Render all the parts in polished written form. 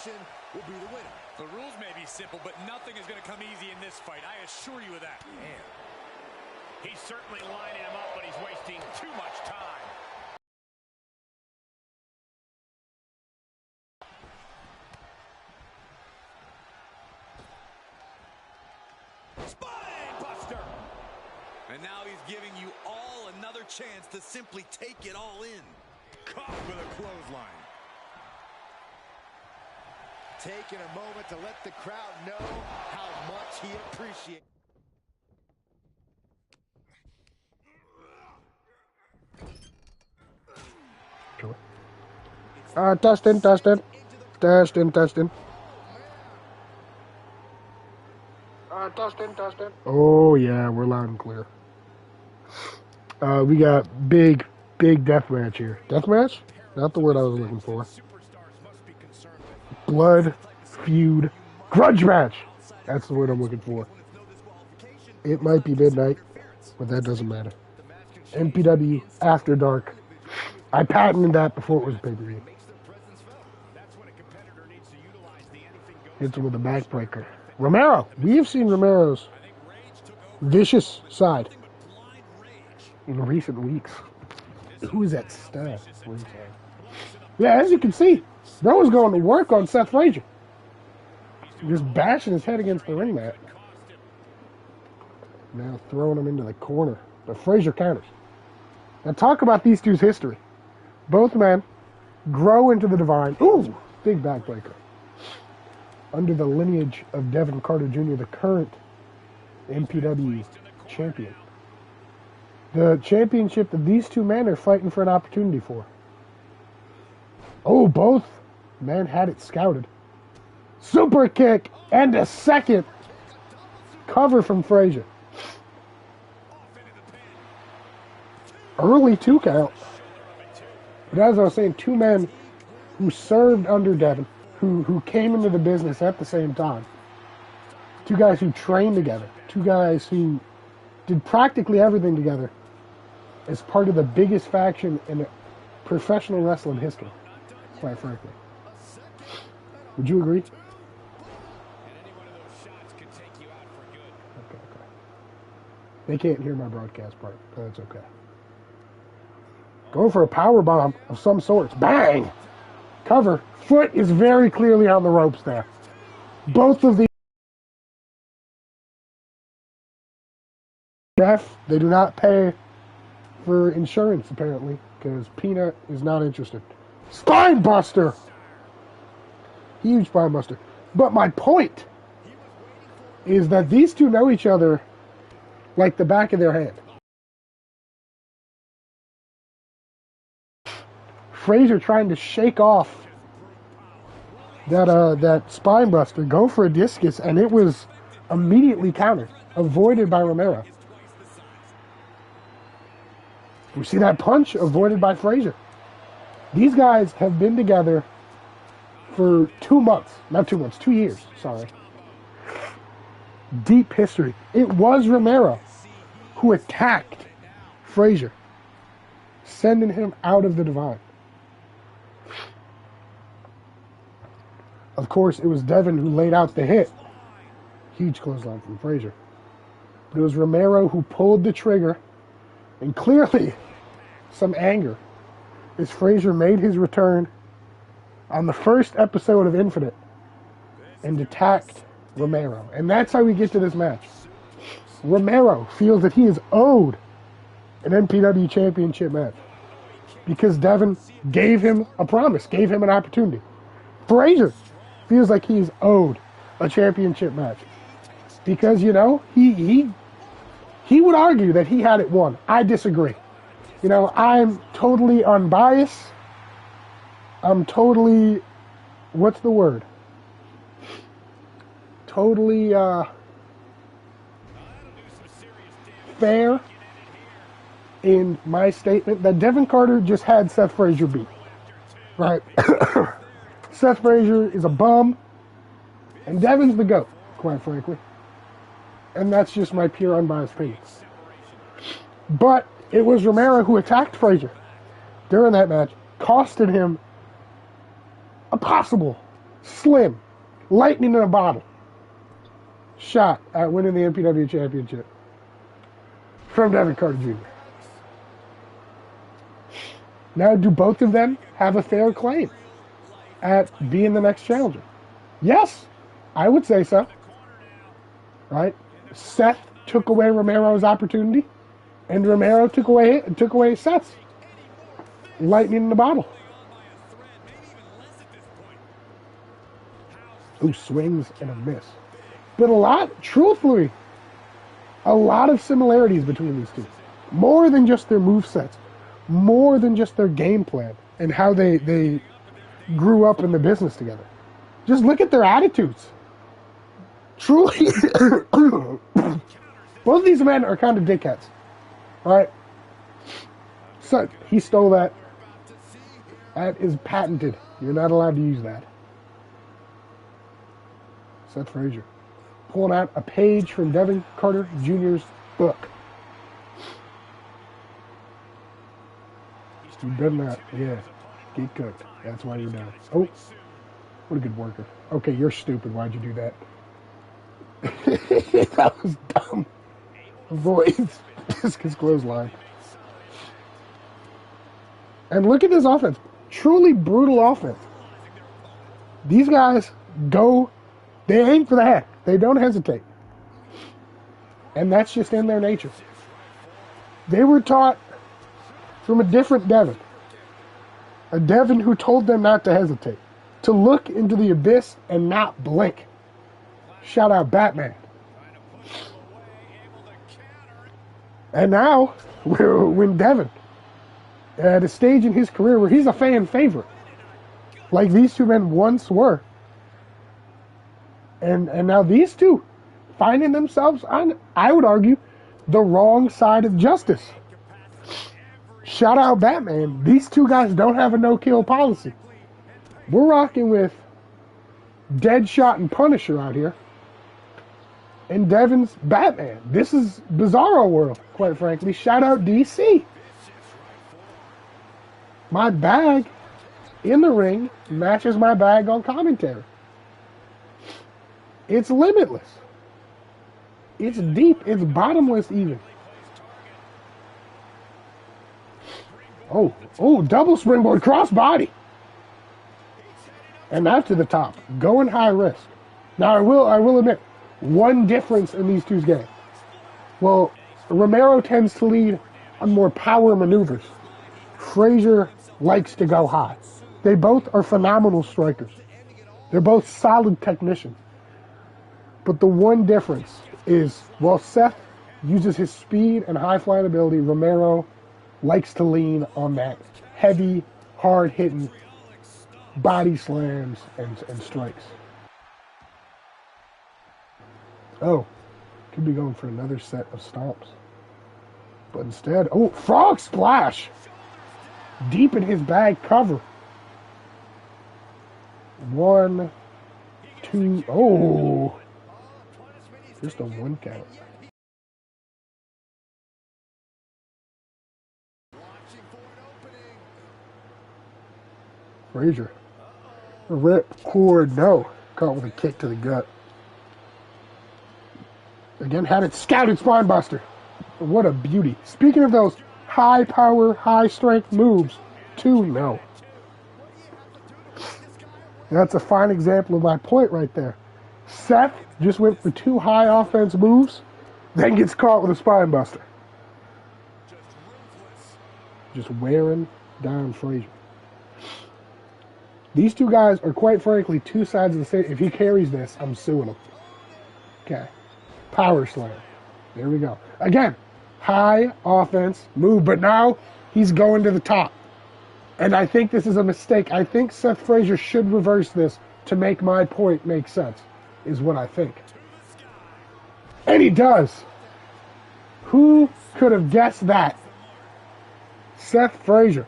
submission will be the winner. The rules may be simple, but nothing is going to come easy in this fight. I assure you of that. Man. He's certainly lining him up, but he's wasting too much time. Spine buster! And now he's giving you all another chance to simply take it all in. Caught with a clothesline. Taking a moment to let the crowd know how much he appreciates. Testing. Testing. Oh, yeah, we're loud and clear. We got big death match here. Death match? Not the word I was looking for. Blood, feud, grudge match. That's the word I'm looking for. It might be midnight, but that doesn't matter. MPW After Dark. I patented that before it was pay-per-view. Hits him with a backbreaker. Romero. We have seen Romero's vicious side in recent weeks. Who is that stud? Yeah, as you can see, bro was going to work on Seth Frazier. Just bashing his head against the ring mat. Now throwing him into the corner. But Frazier counters. Now talk about these two's history. Both men grow into the divine. Ooh, big backbreaker. Under the lineage of Devin Carter Jr., the current MPW champion. The championship that these two men are fighting for an opportunity for. Oh, both men had it scouted. Super kick and a second cover from Frazier. Early 2 count. But as I was saying, two men who served under Devin, who came into the business at the same time. Two guys who trained together. Two guys who did practically everything together as part of the biggest faction in professional wrestling history, quite frankly. Would you agree? Okay. They can't hear my broadcast part, but that's okay. Go for a power bomb of some sort. Bang! Cover. Foot is very clearly on the ropes there. Both of the ref, they do not pay for insurance, apparently, because Peanut is not interested. Spine buster! Huge spine buster. But my point is that these two know each other like the back of their hand. Frazier trying to shake off that spine buster, go for a discus, and it was immediately countered, avoided by Romero. We see that punch avoided by Frazier. These guys have been together for 2 months. Not 2 months, 2 years, sorry. Deep history. It was Romero who attacked Frazier, sending him out of the divine. Of course, it was Devin who laid out the hit. Huge clothesline from Frazier. But it was Romero who pulled the trigger, and clearly some anger as Frazier made his return on the first episode of Infinite and attacked Romero. And that's how we get to this match. Romero feels that he is owed an MPW championship match because Devin gave him a promise, gave him an opportunity. Frazier feels like he's owed a championship match because, you know, he would argue that he had it won. I disagree. You know, I'm totally unbiased. I'm totally, what's the word? Totally fair in my statement that Devin Carter just had Seth Frazier beat. Right? Seth Frazier is a bum, and Devin's the GOAT, quite frankly. And that's just my pure unbiased opinion. But it was Romero who attacked Frazier during that match, costing him a possible Slim. Lightning in a bottle. Shot at winning the MPW championship. From Devin Carter Jr. Now, do both of them have a fair claim at being the next challenger? Yes, I would say so. Right? Seth took away Romero's opportunity, and Romero took away Seth's. Lightning in the bottle. Ooh, swings and a miss. But truthfully, a lot of similarities between these two. More than just their movesets. More than just their game plan and how they grew up in the business together. Just look at their attitudes. Truly, both of these men are kind of dickheads. All right? So, he stole that. That is patented. You're not allowed to use that. Seth Frazier. Pulling out a page from Devin Carter Jr.'s book. You've done that. Yeah. Get cooked. That's why you're down. Oh. What a good worker. Okay, you're stupid. Why'd you do that? That was dumb. Avoids. Discus clothesline. And look at this offense. Truly brutal offense. These guys go, they aim for the head. They don't hesitate. And that's just in their nature. They were taught from a different Devin. A Devin who told them not to hesitate. To look into the abyss and not blink. Shout out Batman. And now, when Devin, at a stage in his career where he's a fan favorite, like these two men once were, and now these two finding themselves on, I would argue, the wrong side of justice. Shout out Batman. These two guys don't have a no-kill policy. We're rocking with Deadshot and Punisher out here. And Devin's Batman. This is Bizarro World, quite frankly. Shout out DC. My bag in the ring matches my bag on commentary. It's limitless. It's deep. It's bottomless even. Oh, double springboard crossbody. And that's to the top. Going high risk. Now, I will admit, one difference in these two's game. Well, Romero tends to lead on more power maneuvers. Frazier likes to go high. They both are phenomenal strikers. They're both solid technicians. But the one difference is, while Seth uses his speed and high flying ability, Romero likes to lean on that heavy, hard-hitting body slams and strikes. Oh, could be going for another set of stomps. But instead, oh, frog splash! Deep in his bag cover. 1, 2, oh! Just a 1 count. Frazier. Rip cord, no. Caught with a kick to the gut. Again, had it scouted spinebuster. What a beauty. Speaking of those high power, high strength moves, 2-0. That's a fine example of my point right there. Seth just went for 2 high offense moves, then gets caught with a spinebuster. Just wearing down Frazier. These two guys are, quite frankly, two sides of the same. If he carries this, I'm suing him. Okay. Power slam. There we go. Again, high offense move, but now he's going to the top. And I think this is a mistake. I think Seth Frazier should reverse this to make my point make sense, is what I think. And he does. Who could have guessed that? Seth Frazier.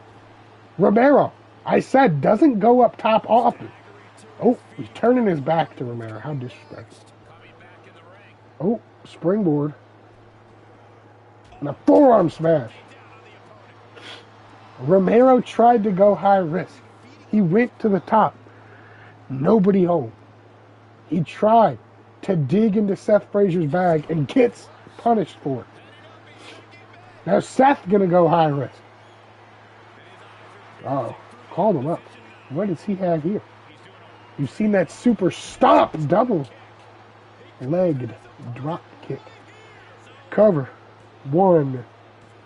Romero, I said, doesn't go up top often. Oh, he's turning his back to Romero. How disrespectful. Oh, springboard. And a forearm smash. Romero tried to go high risk. He went to the top. Nobody home. He tried to dig into Seth Frazier's bag and gets punished for it. Now Seth gonna go high risk. Oh, called him up. What does he have here? You've seen that super stomp double-legged drop kick. Cover. 1,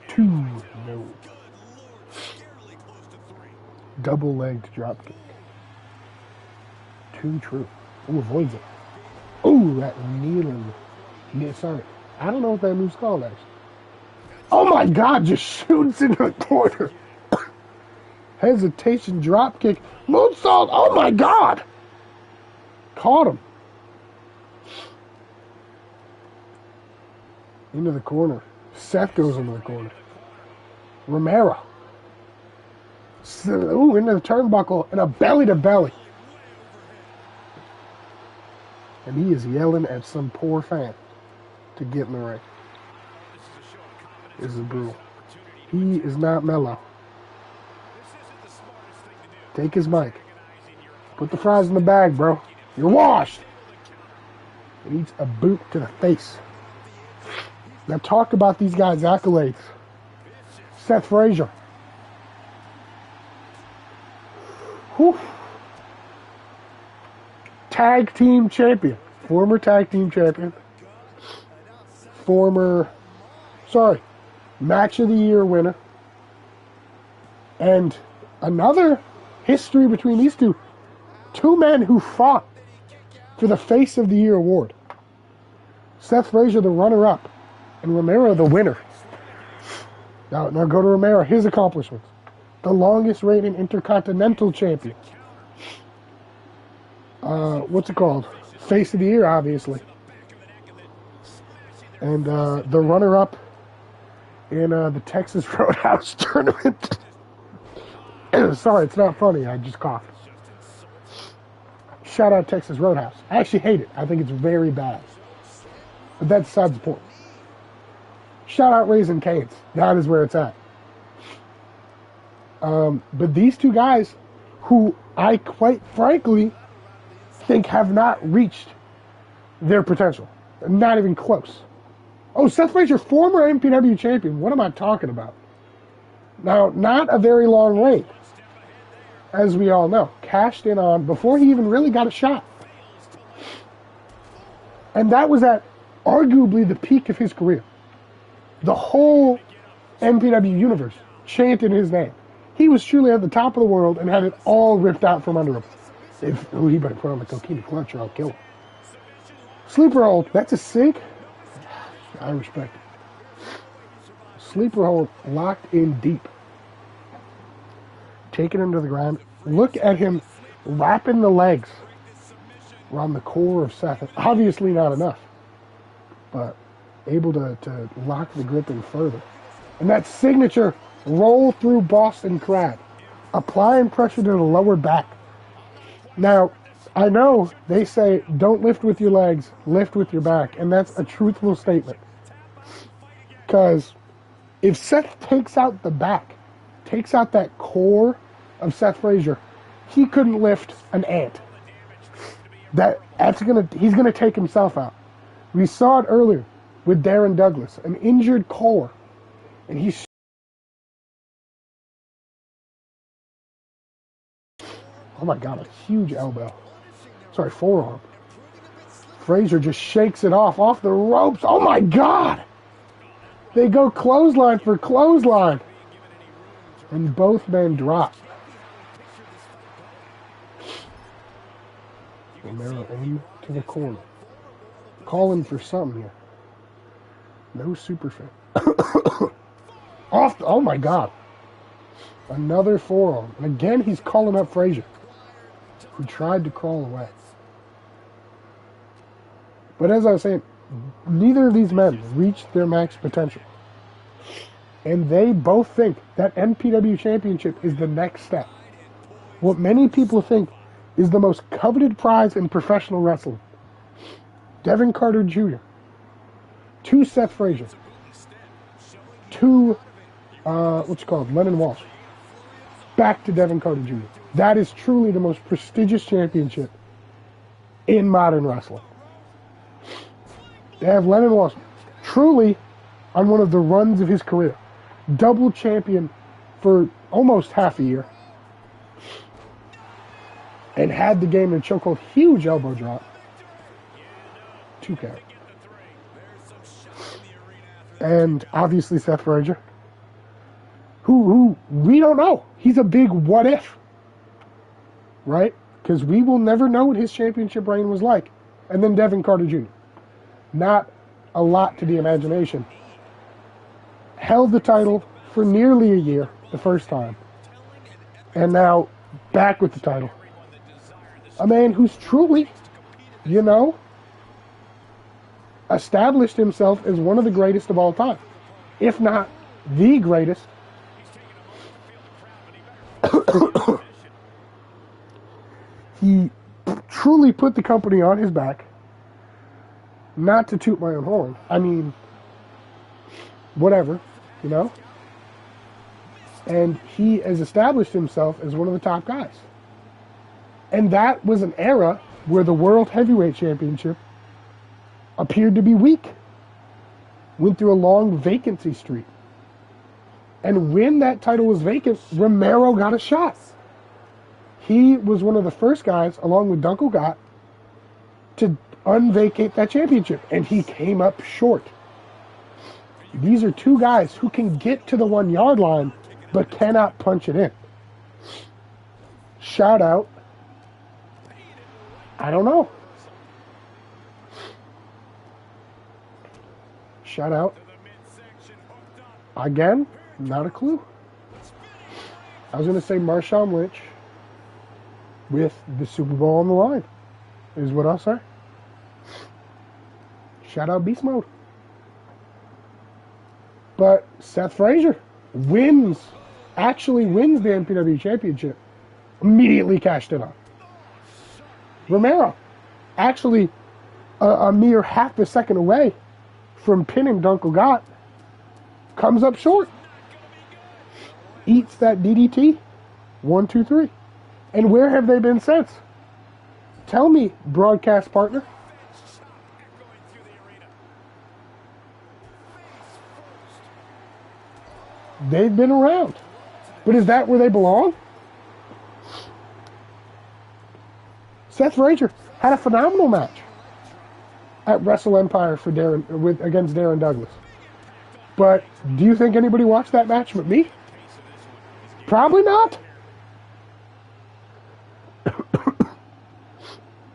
2, no. Double-legged drop kick. 2 true. Ooh, avoids it. Ooh, that kneeling. Sorry. I don't know what that move's called, actually. Oh my God, just shoots into the corner. Hesitation, drop kick, moonsault. Oh my God. Caught him. Into the corner. Seth goes into the corner. Romero. Ooh, into the turnbuckle and a belly to belly. And he is yelling at some poor fan to get in the ring. This is brutal. He is not mellow. Take his mic. Put the fries in the bag, bro. You're washed. He needs a boot to the face. Now talk about these guys' accolades. Seth Frazier. Whew. Tag team champion. Former tag team champion. Match of the year winner. And another history between these two. 2 men who fought for the Face of the Year award. Seth Frazier, the runner-up, and Romero, the winner. Now go to Romero. His accomplishments. The longest reigning Intercontinental Champion. What's it called? Face of the Year, obviously. And the runner-up in the Texas Roadhouse tournament. Sorry, it's not funny. I just coughed. Shout out Texas Roadhouse. I actually hate it. I think it's very bad. But that's besides the point. Shout out Raising Cane's. That is where it's at. But these 2 guys, who I quite frankly think have not reached their potential. Not even close. Oh, Seth Frazier, former MPW champion. What am I talking about? Now, not a very long reign, as we all know. Cashed in on before he even really got a shot. And that was at arguably the peak of his career. The whole MPW universe chanted his name. He was truly at the top of the world and had it all ripped out from under him. He better put on the coquina clutch or I'll kill him. Sleeper hold. That's a sink. I respect it. Sleeper hold locked in deep. Taking him to the ground. Look at him wrapping the legs around the core of Seth. Obviously not enough. But able to lock the grip in further. And that signature roll through Boston Crab. Applying pressure to the lower back. Now, I know they say don't lift with your legs, lift with your back. And that's a truthful statement. Because if Seth takes out the back, takes out that core of Seth Frazier, he couldn't lift an ant. He's gonna take himself out. We saw it earlier with Darren Douglas, an injured core, and he's oh my God, a huge elbow. Sorry, forearm. Frazier just shakes it off the ropes. Oh my God! They go clothesline for clothesline. And both men drop. Romero into the corner. Calling for something here. No super fan. Oh my God. Another forearm. And again, he's calling up Frazier, who tried to crawl away. But as I was saying, neither of these men reached their max potential. And they both think that MPW championship is the next step. What many people think is the most coveted prize in professional wrestling. Devin Carter Jr. to Seth Frazier. To, Lennon Walsh. Back to Devin Carter Jr. That is truly the most prestigious championship in modern wrestling. They have Lennon lost truly on one of the runs of his career. Double champion for almost half a year. And had the game in a chokehold. Huge elbow drop. 2 count. And obviously Seth Frazier. Who we don't know. He's a big what if. Right? Because we will never know what his championship reign was like. And then Devin Carter Jr. Not a lot to the imagination. Held the title for nearly a year the first time. And now back with the title. A man who's truly, established himself as one of the greatest of all time. If not the greatest. He truly put the company on his back. Not to toot my own horn. I mean, whatever, And he has established himself as one of the top guys. And that was an era where the World Heavyweight Championship appeared to be weak. Went through a long vacancy streak. And when that title was vacant, Romero got a shot. He was one of the first guys, along with Dunkel Gott, to unvacate that championship. And he came up short. These are two guys who can get to the 1-yard line, but cannot punch it in. Shout out. I don't know. Shout out. Again, not a clue. I was going to say Marshawn Lynch with the Super Bowl on the line, is what I'll say. Shout out Beast Mode. But Seth Frazier actually wins the MPW Championship. Immediately cashed it on. Romero, actually a mere half a second away from pinning Dunkel Gott, comes up short. Eats that DDT. 1, 2, 3. And where have they been since? Tell me, broadcast partner. They've been around. But is that where they belong? Seth Frazier had a phenomenal match at Wrestle Empire for against Darren Douglas. But do you think anybody watched that match but me? Probably not.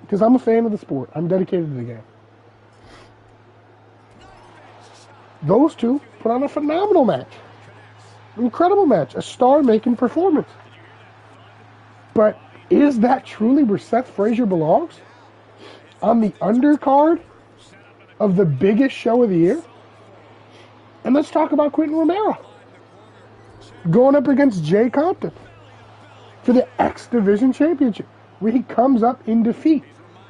Because I'm a fan of the sport. I'm dedicated to the game. Those two put on a phenomenal match. Incredible match. A star-making performance. But is that truly where Seth Frazier belongs? On the undercard of the biggest show of the year? And let's talk about Quentin Romero. Going up against Jay Compton for the X Division Championship, where he comes up in defeat.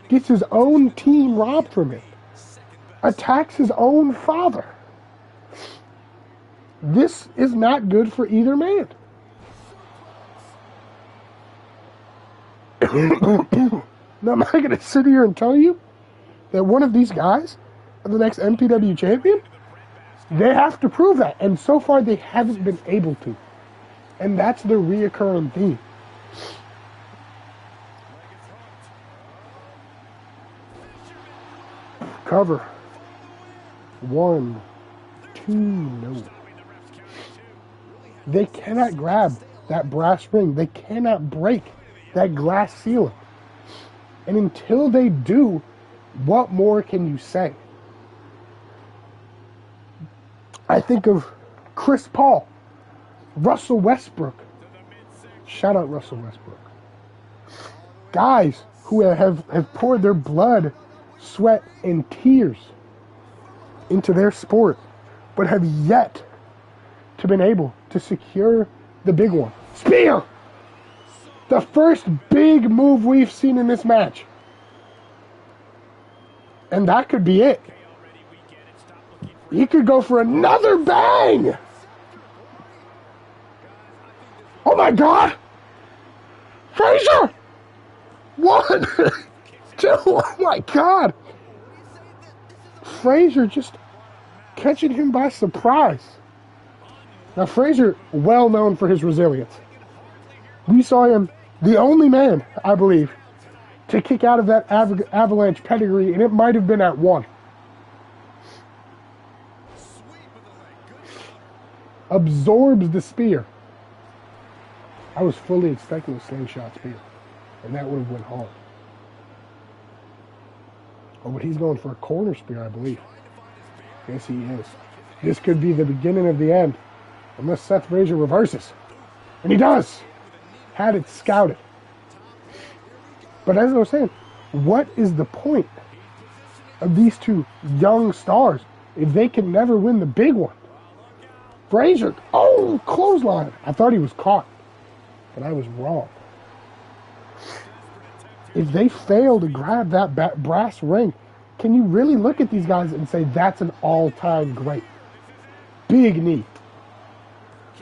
Gets his own team robbed from him. Attacks his own father. This is not good for either man. Now, am I going to sit here and tell you that one of these guys are the next MPW champion? They have to prove that. And so far, they haven't been able to. And that's the reoccurring theme. Cover. 1, 2, no. They cannot grab that brass ring. They cannot break that glass ceiling. And until they do, what more can you say? I think of Chris Paul, Russell Westbrook. Shout out Russell Westbrook. Guys who have poured their blood, sweat, and tears into their sport, but have yet to been able to secure the big one. Spear! The first big move we've seen in this match. And that could be it. He could go for another bang! Oh my God! Frazier! 1, 2, oh my God! Frazier just catching him by surprise. Now, Frazier, well known for his resilience. We saw him, the only man, I believe, to kick out of that avalanche pedigree, and it might have been at 1. Absorbs the spear. I was fully expecting a slingshot spear, and that would have went hard. Oh, but he's going for a corner spear, I believe. Yes, he is. This could be the beginning of the end, unless Seth Frazier reverses. And he does! Had it scouted. But as I was saying, what is the point of these two young stars if they can never win the big one? Frazier, oh, clothesline. I thought he was caught, but I was wrong. If they fail to grab that brass ring, can you really look at these guys and say that's an all-time great? Big knee.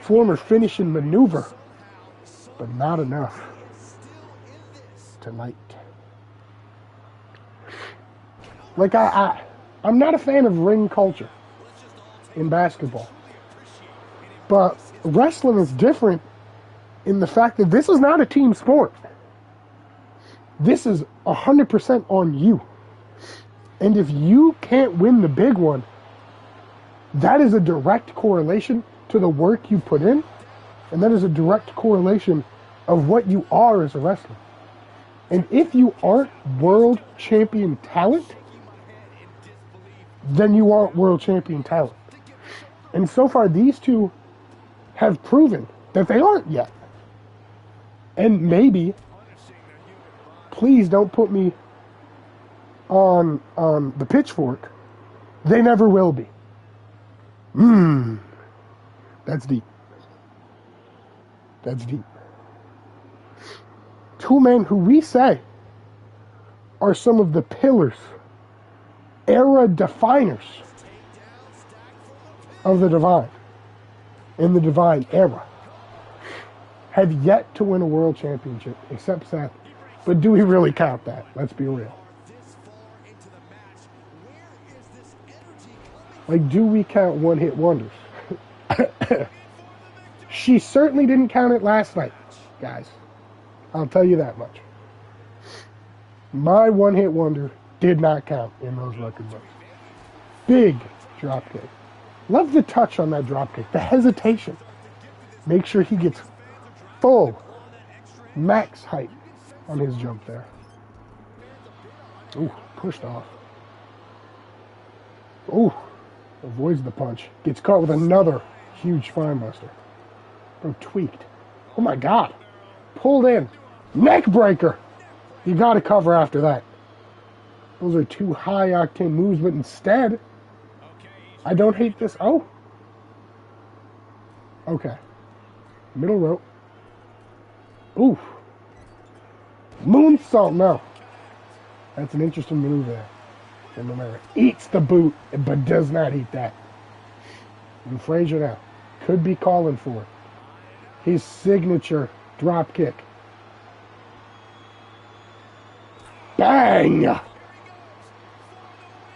Former finishing maneuver, but not enough tonight. Like, I'm not a fan of ring culture in basketball. But wrestling is different in the fact that this is not a team sport. This is 100% on you. And if you can't win the big one, that is a direct correlation to the work you put in, and that is a direct correlation of what you are as a wrestler. And if you aren't world champion talent, then you aren't world champion talent. And so far, these two have proven that they aren't yet. And maybe, please don't put me on the pitchfork, they never will be. That's deep. That's deep. Two men who we say are some of the pillars, era definers of the Divine, in the Divine era, have yet to win a world championship, except Seth. But do we really count that? Let's be real. Like, do we count one-hit wonders? She certainly didn't count it last night, guys. I'll tell you that much. My one-hit wonder did not count in those record books. Big dropkick. Love the touch on that dropkick. The hesitation. Make sure he gets full max height on his jump there. Ooh, pushed off. Ooh, avoids the punch. Gets caught with another huge spinebuster. Bro, tweaked. Oh my God. Pulled in. Neck breaker. You got to cover after that. Those are two high-octane moves, but instead, I don't hate this. Oh. Okay. Middle rope. Oof. Moonsault, no. That's an interesting maneuver there. And Romero eats the boot, but does not eat that. And Frazier now could be calling for it. His signature drop kick. Bang!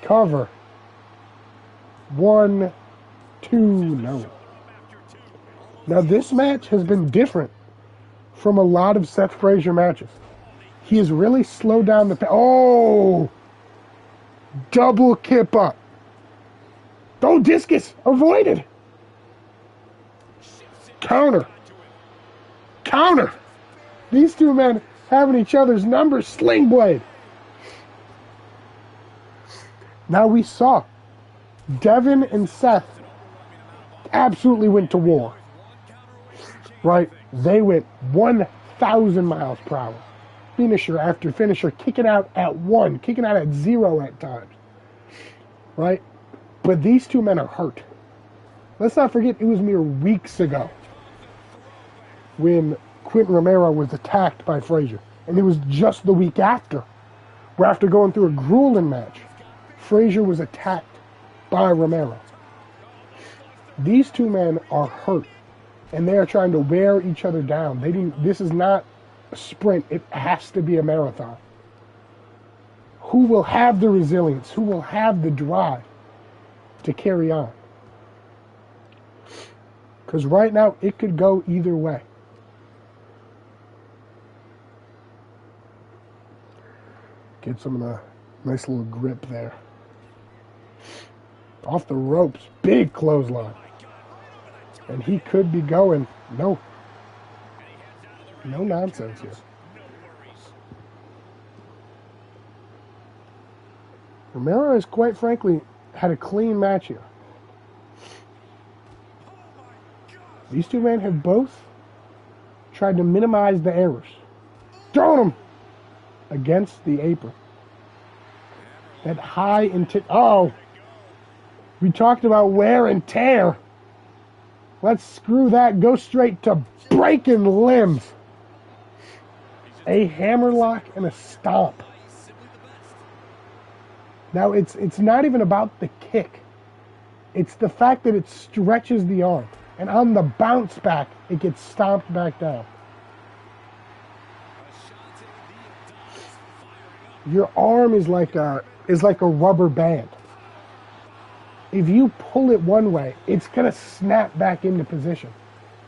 Cover. 1, 2, no. Now this match has been different from a lot of Seth Frazier matches. He has really slowed down the... Oh! Double kip up. Oh, discus! Avoided! Counter. Counter! These two men having each other's numbers. Sling blade. Now we saw Devin and Seth absolutely went to war. Right? They went 1,000 miles per hour. Finisher after finisher, kicking out at 1, kicking out at 0 at times. Right? But these two men are hurt. Let's not forget, it was mere weeks ago when Quentin Romero was attacked by Frazier. And it was just the week after, where after going through a grueling match, Frazier was attacked by Romero. These two men are hurt, and they are trying to wear each other down. This is not a sprint. It has to be a marathon. Who will have the resilience? Who will have the drive to carry on? Because right now, it could go either way. Get some of the nice little grip there. Off the ropes, big clothesline. And he could be going. No nonsense here. Romero has, quite frankly, had a clean match here. These two men have both tried to minimize the errors. Throwing them against the apron. That high intent. Oh! We talked about wear and tear. Let's screw that. Go straight to breaking limbs. A hammerlock and a stomp. Now, it's not even about the kick. It's the fact that it stretches the arm. And on the bounce back, it gets stomped back down. Your arm is like a rubber band. If you pull it one way, it's going to snap back into position.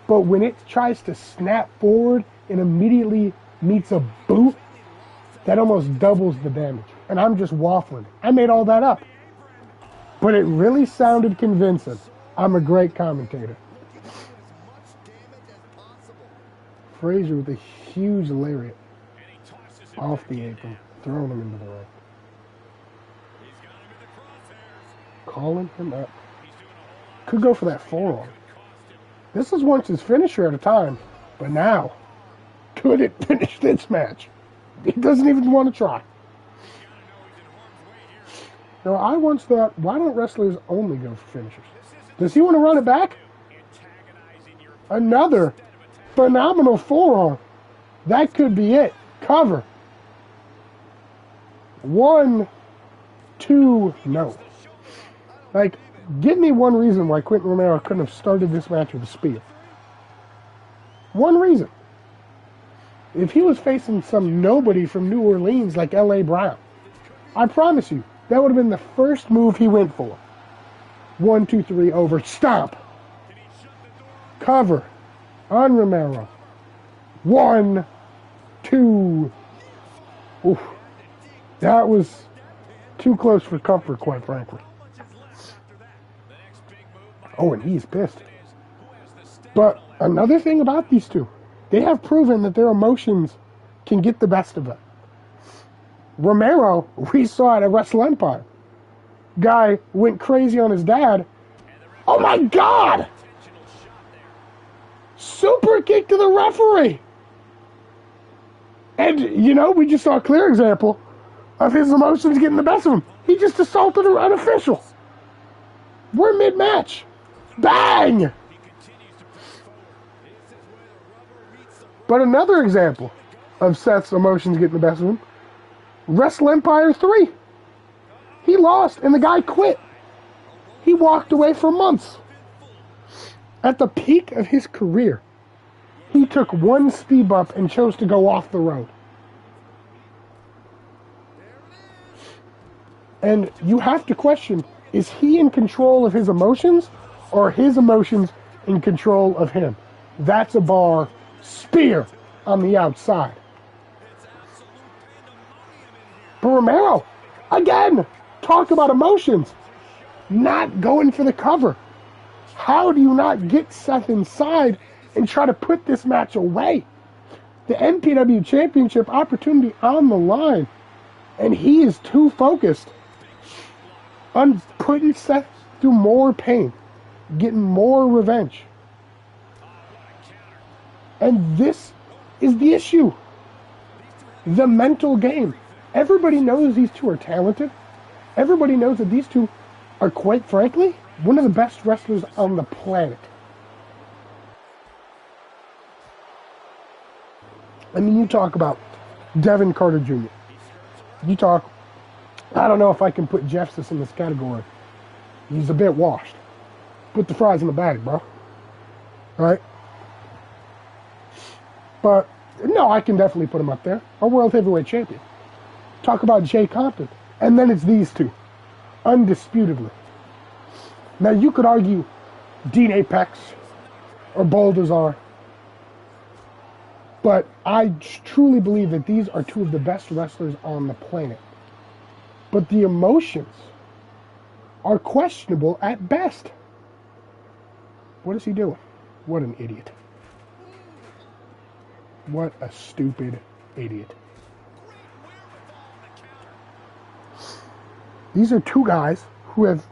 But when it tries to snap forward and immediately meets a boot, that almost doubles the damage. And I'm just waffling. I made all that up. But it really sounded convincing. I'm a great commentator. Frazier with a huge lariat off the apron, throwing him into the ring. Calling him up. Could go for that forearm. This is once his finisher at a time, but now, could it finish this match? He doesn't even want to try. Now, I once thought, why don't wrestlers only go for finishers? Does he want to run it back? Another phenomenal forearm. That could be it. Cover. 1, 2, no. Like, give me one reason why Quentin Romero couldn't have started this match with a spear. One reason. If he was facing some nobody from New Orleans like L.A. Brown, I promise you, that would have been the first move he went for. 1, 2, 3, over. Stomp. Cover. On Romero. 1, 2. Oof. That was too close for comfort, quite frankly. Oh, and he's pissed. But another thing about these two, they have proven that their emotions can get the best of them. Romero, we saw it at Wrestle Empire. Guy went crazy on his dad. Oh my God! Super kick to the referee! And, you know, we just saw a clear example of his emotions getting the best of him. He just assaulted an official. We're mid-match. Bang! But another example of Seth's emotions getting the best of him, Wrestle Empire 3. He lost and the guy quit. He walked away for months. At the peak of his career, he took one speed bump and chose to go off the road. And you have to question, is he in control of his emotions or are his emotions in control of him? That's a bar. Spear on the outside. But Romero, again, talk about emotions. Not going for the cover. How do you not get Seth inside and try to put this match away? The MPW Championship opportunity on the line. And he is too focused on putting Seth through more pain. Getting more revenge. And this is the issue. The mental game. Everybody knows these two are talented. Everybody knows that these two are, quite frankly, one of the best wrestlers on the planet. I mean, you talk about Devin Carter Jr. You talk, I don't know if I can put Jeffs in this category. He's a bit washed. Put the fries in the bag, bro. All right? But No, I can definitely put him up there. A world heavyweight champion. Talk about Jay Compton. And then it's these two. Undisputedly. Now, you could argue Dean Apex or Baldazar. But I truly believe that these are two of the best wrestlers on the planet. But the emotions are questionable at best. What is he doing? What an idiot. What a stupid idiot. These are two guys who have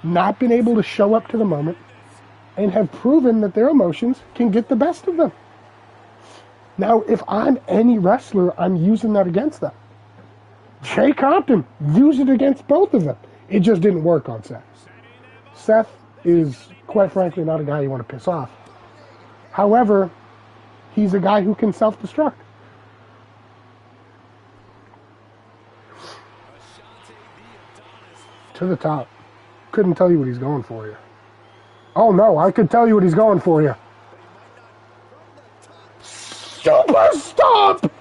not been able to show up to the moment and have proven that their emotions can get the best of them. Now, if I'm any wrestler, I'm using that against them. Jay Compton used it against both of them. It just didn't work on Seth. Seth is, quite frankly, not a guy you want to piss off. However, he's a guy who can self-destruct. To the top. Couldn't tell you what he's going for here. Oh no, I could tell you what he's going for here. Super stomp!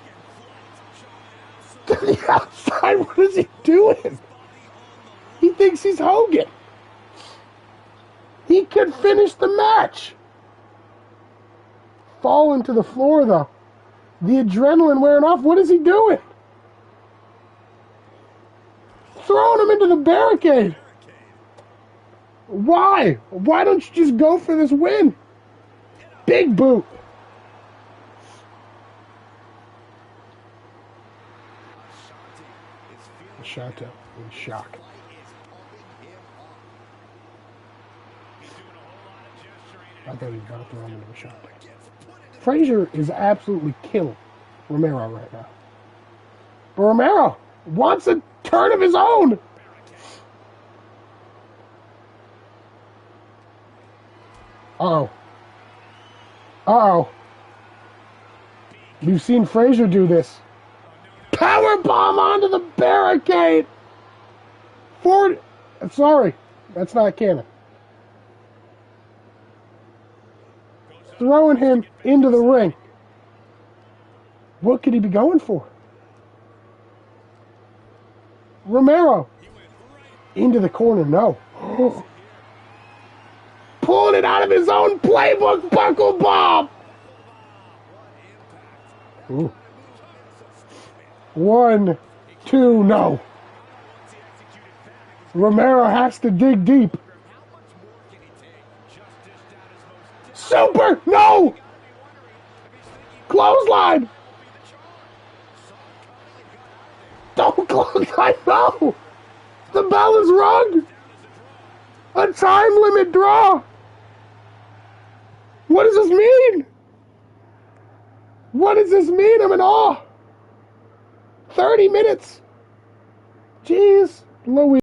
To the outside, what is he doing? He thinks he's Hogan. He could finish the match. Falling to the floor though. The adrenaline wearing off. What is he doing? Throwing him into the barricade. Why? Why don't you just go for this win? Big boot. Ashanti in shock. I thought he was going to throw him into Ashanti. Frazier is absolutely killing Romero right now. But Romero wants a turn of his own. Uh-oh. Uh-oh. We've seen Frazier do this. Power bomb onto the barricade. Forward. Sorry, that's not canon. Throwing him into the ring. What could he be going for? Romero. Into the corner, no. Pulling it out of his own playbook, buckle bomb. Ooh. 1, 2, no. Romero has to dig deep. Super, no. Clothesline. Don't clothesline, no. The bell is rung. A time limit draw. What does this mean? What does this mean? I'm in awe. 30 minutes. Jeez Louise.